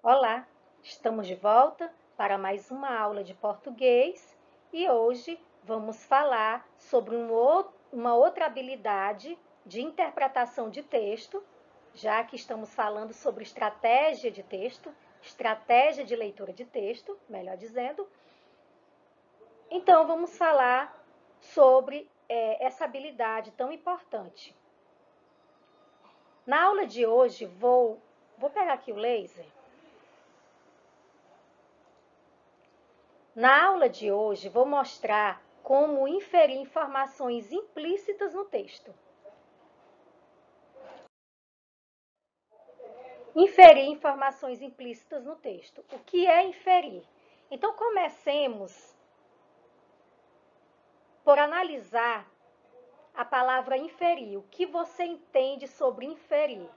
Olá, estamos de volta para mais uma aula de português e hoje vamos falar sobre uma outra habilidade de interpretação de texto, já que estamos falando sobre estratégia de texto, estratégia de leitura de texto, melhor dizendo. Então, vamos falar sobre essa habilidade tão importante. Na aula de hoje, vou pegar aqui o laser. Na aula de hoje, vou mostrar como inferir informações implícitas no texto. Inferir informações implícitas no texto. O que é inferir? Então, comecemos por analisar a palavra inferir. O que você entende sobre inferir?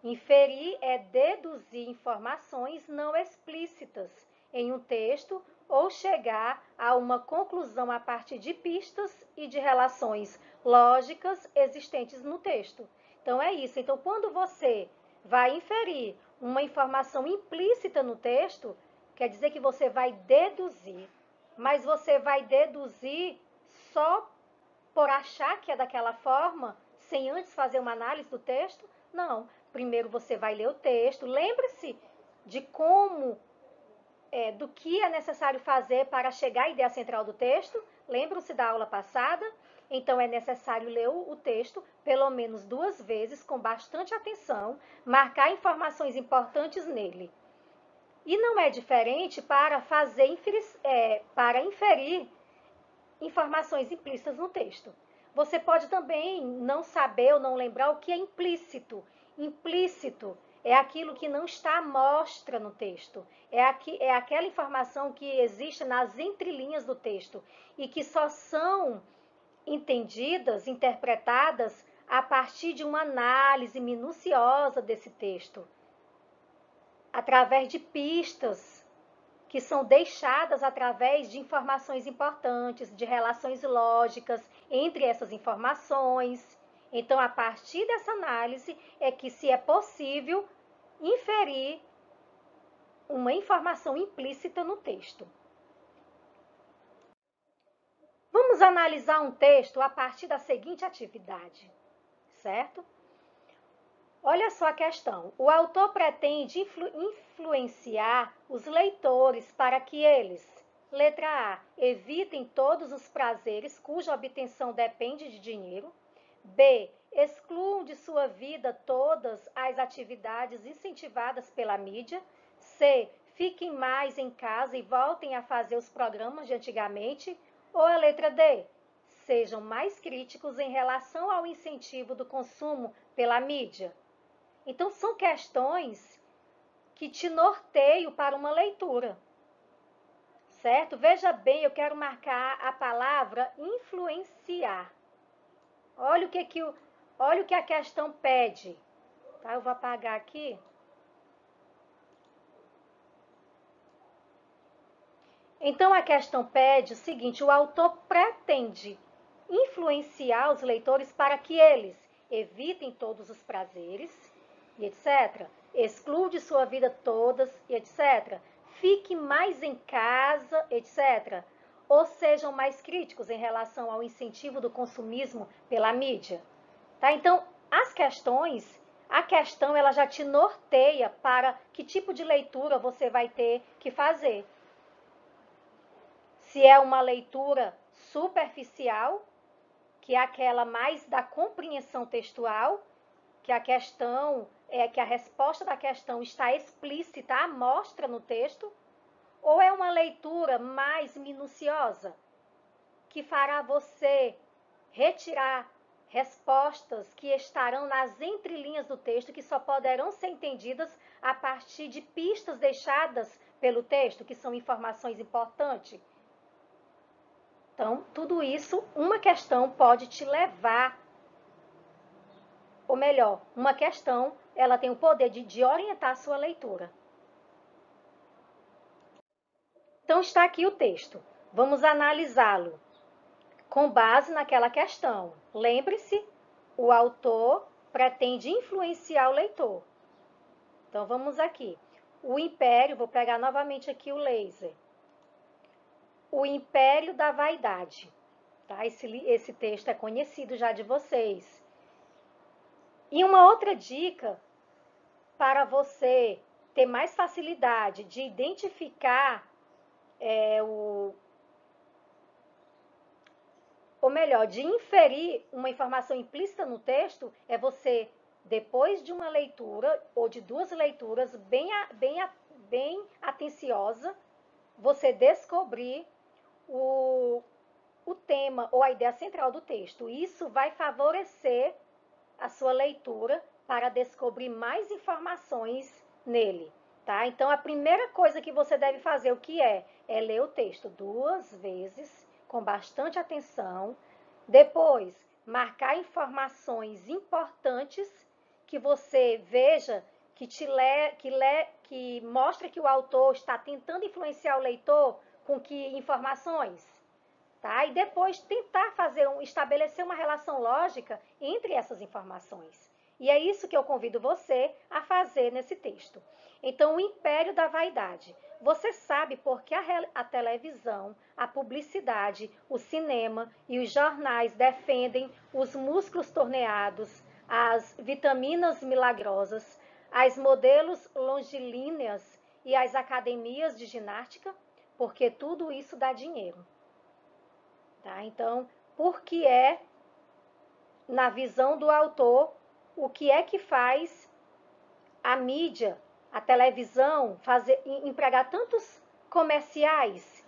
Inferir é deduzir informações não explícitas em um texto ou chegar a uma conclusão a partir de pistas e de relações lógicas existentes no texto. Então, é isso. Então, quando você vai inferir uma informação implícita no texto, quer dizer que você vai deduzir, mas você vai deduzir só por achar que é daquela forma, sem antes fazer uma análise do texto? Não. Primeiro você vai ler o texto. Lembre-se de do que é necessário fazer para chegar à ideia central do texto. Lembram-se da aula passada? Então, é necessário ler o texto pelo menos 2 vezes, com bastante atenção, marcar informações importantes nele. E não é diferente para inferir informações implícitas no texto. Você pode também não saber ou não lembrar o que é implícito. Implícito é aquilo que não está à mostra no texto. É aquela informação que existe nas entrelinhas do texto e que só são entendidas, interpretadas a partir de uma análise minuciosa desse texto, através de pistas que são deixadas através de informações importantes, de relações lógicas entre essas informações. Então, a partir dessa análise é que se é possível inferir uma informação implícita no texto. Vamos analisar um texto a partir da seguinte atividade, certo? Olha só a questão. O autor pretende influenciar os leitores para que eles, letra A, evitem todos os prazeres cuja obtenção depende de dinheiro. B, excluam de sua vida todas as atividades incentivadas pela mídia. C, fiquem mais em casa e voltem a fazer os programas de antigamente. Ou a letra D, sejam mais críticos em relação ao incentivo do consumo pela mídia. Então, são questões que te norteiam para uma leitura, certo? Veja bem, eu quero marcar a palavra influenciar. Olha o que a questão pede. Tá? Eu vou apagar aqui. Então, a questão pede o seguinte: o autor pretende influenciar os leitores para que eles evitem todos os prazeres, e etc. Exclua de sua vida todas, e etc. Fique mais em casa, etc. Ou sejam mais críticos em relação ao incentivo do consumismo pela mídia. Tá? Então, a questão ela já te norteia para que tipo de leitura você vai ter que fazer. Se é uma leitura superficial, que é aquela mais da compreensão textual, que a resposta da questão está explícita à mostra no texto, ou é uma leitura mais minuciosa, que fará você retirar respostas que estarão nas entrelinhas do texto, que só poderão ser entendidas a partir de pistas deixadas pelo texto, que são informações importantes. Então, tudo isso, uma questão pode te levar, ou melhor, uma questão, ela tem o poder de orientar a sua leitura. Então, está aqui o texto. Vamos analisá-lo com base naquela questão. Lembre-se, o autor pretende influenciar o leitor. Então, vamos aqui. O império, vou pegar novamente aqui o laser. O império da vaidade. Tá? Esse texto é conhecido já de vocês. E uma outra dica para você ter mais facilidade de identificar ou melhor, de inferir uma informação implícita no texto, é você, depois de uma leitura ou de duas leituras bem atenciosa, você descobrir o tema ou a ideia central do texto. Isso vai favorecer a sua leitura para descobrir mais informações nele. Tá? Então, a primeira coisa que você deve fazer, o que é? É ler o texto 2 vezes, com bastante atenção. Depois, marcar informações importantes que você veja que mostra que o autor está tentando influenciar o leitor com que informações. Tá? E depois tentar estabelecer uma relação lógica entre essas informações. E é isso que eu convido você a fazer nesse texto. Então, o império da vaidade. Você sabe por que a televisão, a publicidade, o cinema e os jornais defendem os músculos torneados, as vitaminas milagrosas, as modelos longilíneas e as academias de ginástica? Porque tudo isso dá dinheiro. Tá? Então, por que é, na visão do autor, o que é que faz a mídia, a televisão, empregar tantos comerciais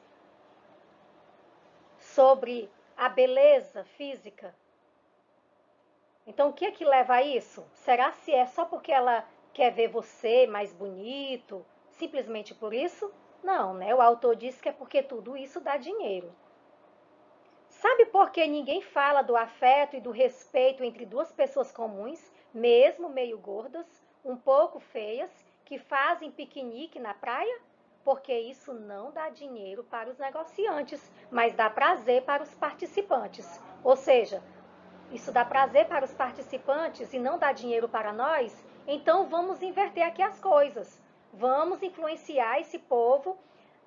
sobre a beleza física? Então, o que é que leva a isso? Será se é só porque ela quer ver você mais bonito, simplesmente por isso? Não, né? O autor diz que é porque tudo isso dá dinheiro. Sabe por que ninguém fala do afeto e do respeito entre duas pessoas comuns, mesmo meio gordas, um pouco feias, que fazem piquenique na praia? Porque isso não dá dinheiro para os negociantes, mas dá prazer para os participantes. Ou seja, isso dá prazer para os participantes e não dá dinheiro para nós? Então vamos inverter aqui as coisas. Vamos influenciar esse povo.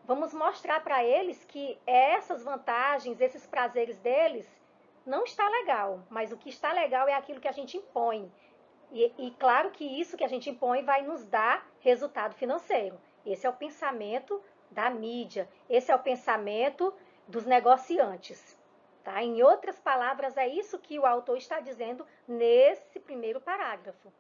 Vamos mostrar para eles que essas vantagens, esses prazeres deles, não está legal, mas o que está legal é aquilo que a gente impõe. E claro que isso que a gente impõe vai nos dar resultado financeiro. Esse é o pensamento da mídia, esse é o pensamento dos negociantes. Tá? Em outras palavras, é isso que o autor está dizendo nesse primeiro parágrafo.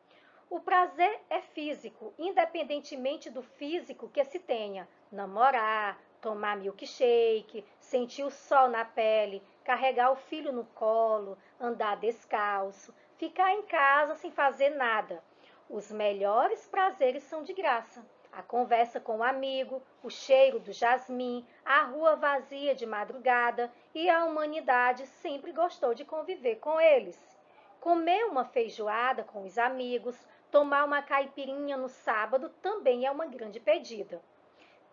O prazer é físico, independentemente do físico que se tenha. Namorar, tomar milkshake, sentir o sol na pele, carregar o filho no colo, andar descalço, ficar em casa sem fazer nada. Os melhores prazeres são de graça. A conversa com o amigo, o cheiro do jasmim, a rua vazia de madrugada, e a humanidade sempre gostou de conviver com eles. Comer uma feijoada com os amigos, tomar uma caipirinha no sábado também é uma grande pedida.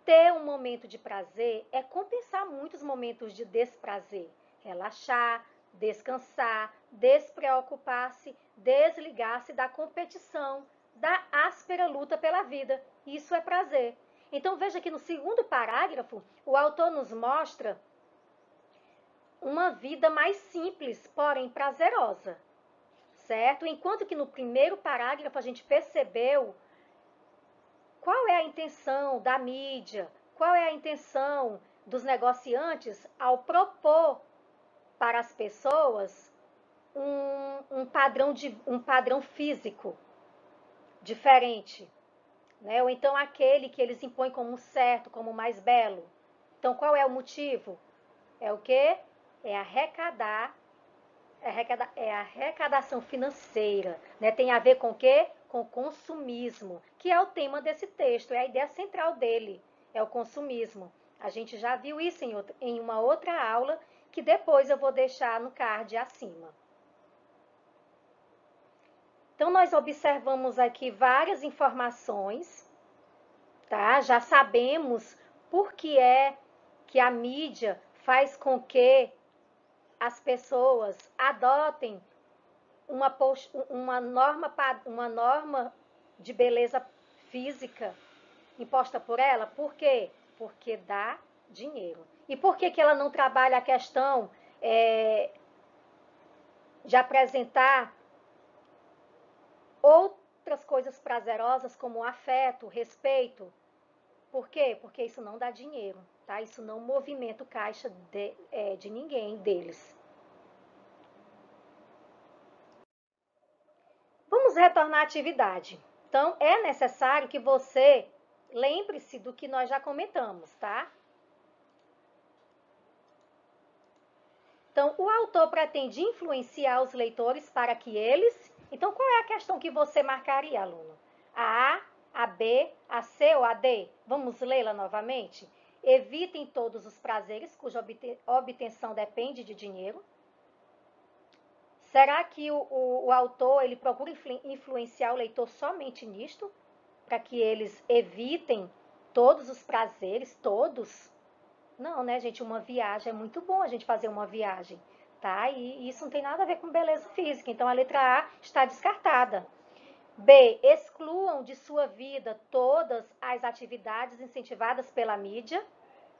Ter um momento de prazer é compensar muitos momentos de desprazer. Relaxar, descansar, despreocupar-se, desligar-se da competição, da áspera luta pela vida. Isso é prazer. Então veja que no segundo parágrafo, o autor nos mostra uma vida mais simples, porém prazerosa. Certo? Enquanto que no primeiro parágrafo a gente percebeu qual é a intenção da mídia, qual é a intenção dos negociantes ao propor para as pessoas um padrão físico diferente, né? Ou então aquele que eles impõem como certo, como mais belo. Então, qual é o motivo? É o quê? É arrecadar é a arrecadação financeira, né? Tem a ver com o quê? Com consumismo, que é o tema desse texto, é a ideia central dele, é o consumismo. A gente já viu isso em uma outra aula, que depois eu vou deixar no card acima. Então, nós observamos aqui várias informações, tá? Já sabemos por que é que a mídia faz com que as pessoas adotem uma norma de beleza física imposta por ela. Por quê? Porque dá dinheiro. E por que ela não trabalha a questão de apresentar outras coisas prazerosas como afeto, respeito? Por quê? Porque isso não dá dinheiro, tá? Isso não movimenta o caixa de ninguém deles. Vamos retornar à atividade. Então, é necessário que você lembre-se do que nós já comentamos, tá? Então, o autor pretende influenciar os leitores para que eles... Então, qual é a questão que você marcaria, aluno? A A, B, a C ou a D? Vamos lê-la novamente? Evitem todos os prazeres cuja obtenção depende de dinheiro. Será que o autor ele procura influenciar o leitor somente nisto? Para que eles evitem todos os prazeres, todos? Não, né, gente? Uma viagem é muito bom a gente fazer uma viagem, tá? E isso não tem nada a ver com beleza física. Então a letra A está descartada. B. Excluam de sua vida todas as atividades incentivadas pela mídia.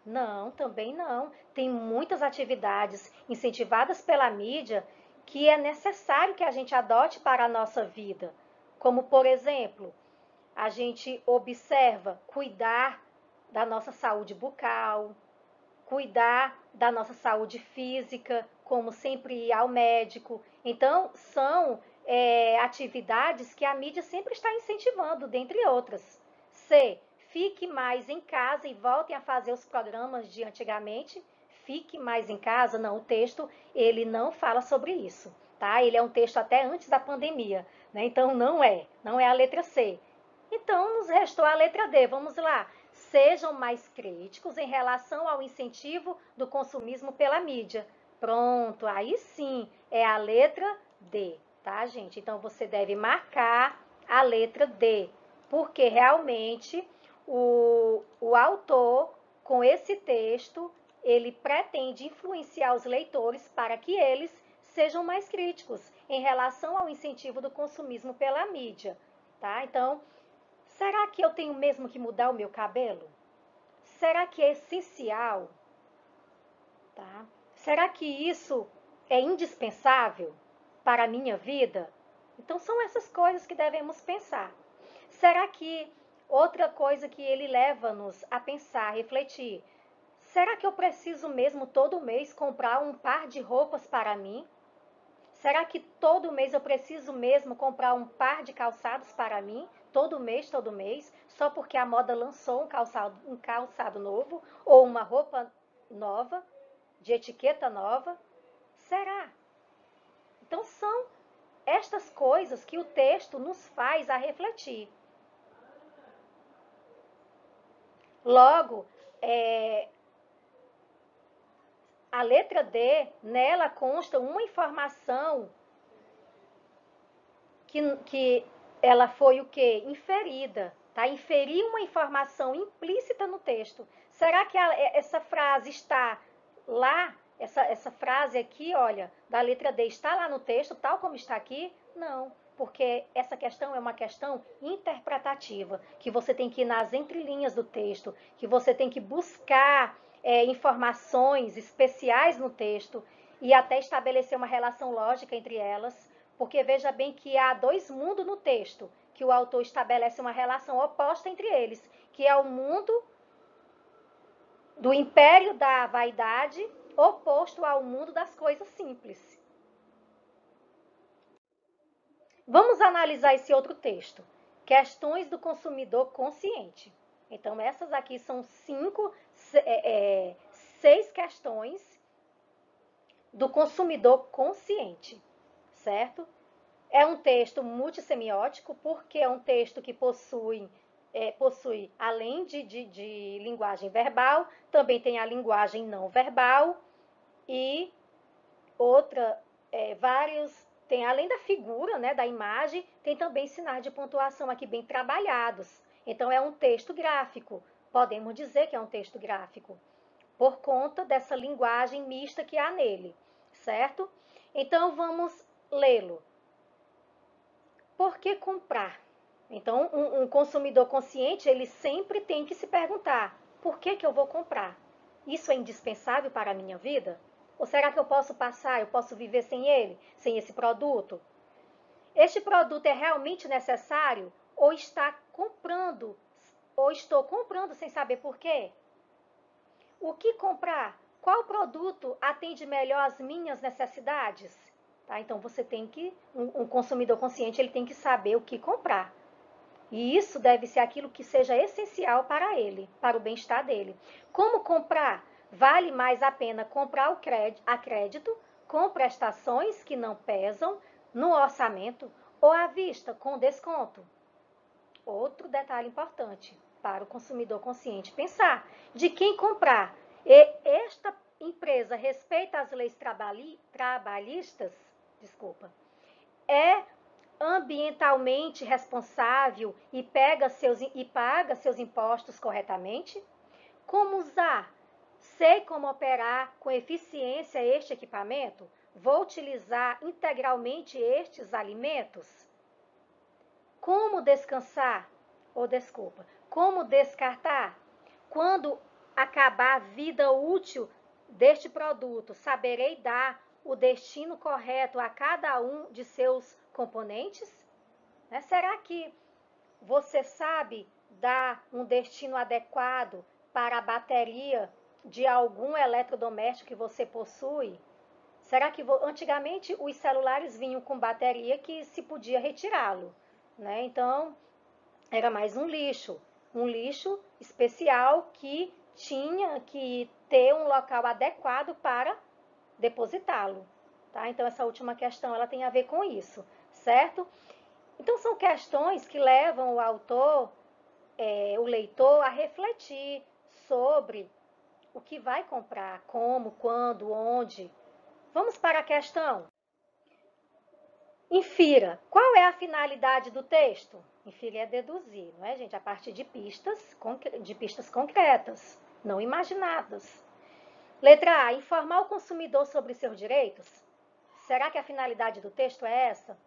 Não, também não. Tem muitas atividades incentivadas pela mídia que é necessário que a gente adote para a nossa vida. Como, por exemplo, a gente observa cuidar da nossa saúde bucal, cuidar da nossa saúde física, como sempre ir ao médico. Então, são atividades que a mídia sempre está incentivando, dentre outras. C. Fique mais em casa e voltem a fazer os programas de antigamente. Fique mais em casa, não, o texto, ele não fala sobre isso, tá? Ele é um texto até antes da pandemia, né? Então, não é a letra C. Então, nos restou a letra D, vamos lá. Sejam mais críticos em relação ao incentivo do consumismo pela mídia. Pronto, aí sim é a letra D, tá, gente? Então você deve marcar a letra D, porque realmente o autor, com esse texto, ele pretende influenciar os leitores para que eles sejam mais críticos em relação ao incentivo do consumismo pela mídia, tá? Então, será que eu tenho mesmo que mudar o meu cabelo? Será que é essencial? Tá? Será que isso é indispensável para a minha vida? Então são essas coisas que devemos pensar. Será que outra coisa que ele leva-nos a pensar, a refletir, será que eu preciso mesmo todo mês comprar um par de roupas para mim? Será que todo mês eu preciso mesmo comprar um par de calçados para mim? Todo mês, só porque a moda lançou um calçado novo ou uma roupa nova, de etiqueta nova? Será? Então são estas coisas que o texto nos faz a refletir. Logo, a letra D, nela consta uma informação que ela foi o quê? Inferida, tá? Inferir uma informação implícita no texto. Será que essa frase está lá? Essa frase aqui, olha, da letra D, está lá no texto, tal como está aqui? Não, porque essa questão é uma questão interpretativa, que você tem que ir nas entrelinhas do texto, que você tem que buscar informações especiais no texto e até estabelecer uma relação lógica entre elas, porque veja bem que há dois mundos no texto, que o autor estabelece uma relação oposta entre eles, que é o mundo do império da vaidade, oposto ao mundo das coisas simples. Vamos analisar esse outro texto. Questões do consumidor consciente. Então, essas aqui são seis questões do consumidor consciente, certo? É um texto multissemiótico, porque é um texto que possui, além de linguagem verbal, também tem a linguagem não verbal e tem além da figura, né, da imagem, tem também sinais de pontuação aqui bem trabalhados. Então, é um texto gráfico, podemos dizer que é um texto gráfico, por conta dessa linguagem mista que há nele, certo? Então, vamos lê-lo. Por que comprar? Então, um consumidor consciente, ele sempre tem que se perguntar, por que eu vou comprar? Isso é indispensável para a minha vida? Ou será que eu posso passar, eu posso viver sem ele, sem esse produto? Este produto é realmente necessário ou estou comprando sem saber por quê? O que comprar? Qual produto atende melhor às minhas necessidades? Tá? Então você tem que, um consumidor consciente, ele tem que saber o que comprar. E isso deve ser aquilo que seja essencial para ele, para o bem-estar dele. Como comprar? Vale mais a pena comprar a crédito, com prestações que não pesam no orçamento ou à vista, com desconto? Outro detalhe importante para o consumidor consciente pensar de quem comprar. E esta empresa respeita as leis trabalhistas, é ambientalmente responsável e paga seus impostos corretamente? Como usar? Sei como operar com eficiência este equipamento? Vou utilizar integralmente estes alimentos? Como descansar? Como descartar? Quando acabar a vida útil deste produto, saberei dar o destino correto a cada um de seus componentes? Será que você sabe dar um destino adequado para a bateria de algum eletrodoméstico que você possui? Será que antigamente os celulares vinham com bateria que se podia retirá-lo, né? Então era mais um lixo especial que tinha que ter um local adequado para depositá-lo, tá? Então essa última questão ela tem a ver com isso, certo? Então são questões que levam o autor, o leitor, a refletir sobre o que vai comprar, como, quando, onde. Vamos para a questão. Infira. Qual é a finalidade do texto? Infirir é deduzir, não é, gente? A partir de pistas concretas, não imaginadas. Letra A. Informar o consumidor sobre seus direitos? Será que a finalidade do texto é essa?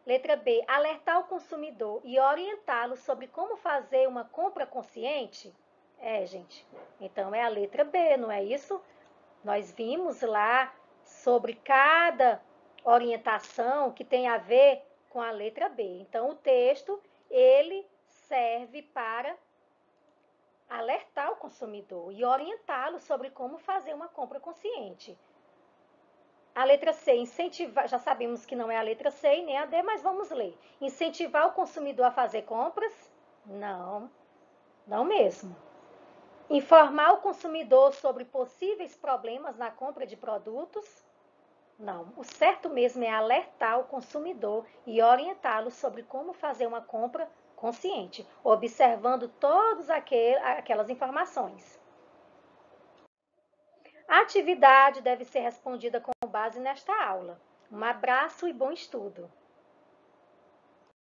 Letra B. Alertar o consumidor e orientá-lo sobre como fazer uma compra consciente? Gente. Então, é a letra B, não é isso? Nós vimos lá sobre cada orientação que tem a ver com a letra B. Então, o texto, ele serve para alertar o consumidor e orientá-lo sobre como fazer uma compra consciente. A letra C, incentivar, já sabemos que não é a letra C e nem a D, mas vamos ler. Incentivar o consumidor a fazer compras? Não, não mesmo. Informar o consumidor sobre possíveis problemas na compra de produtos? Não. O certo mesmo é alertar o consumidor e orientá-lo sobre como fazer uma compra consciente, observando todas aquelas informações. A atividade deve ser respondida com base nesta aula. Um abraço e bom estudo!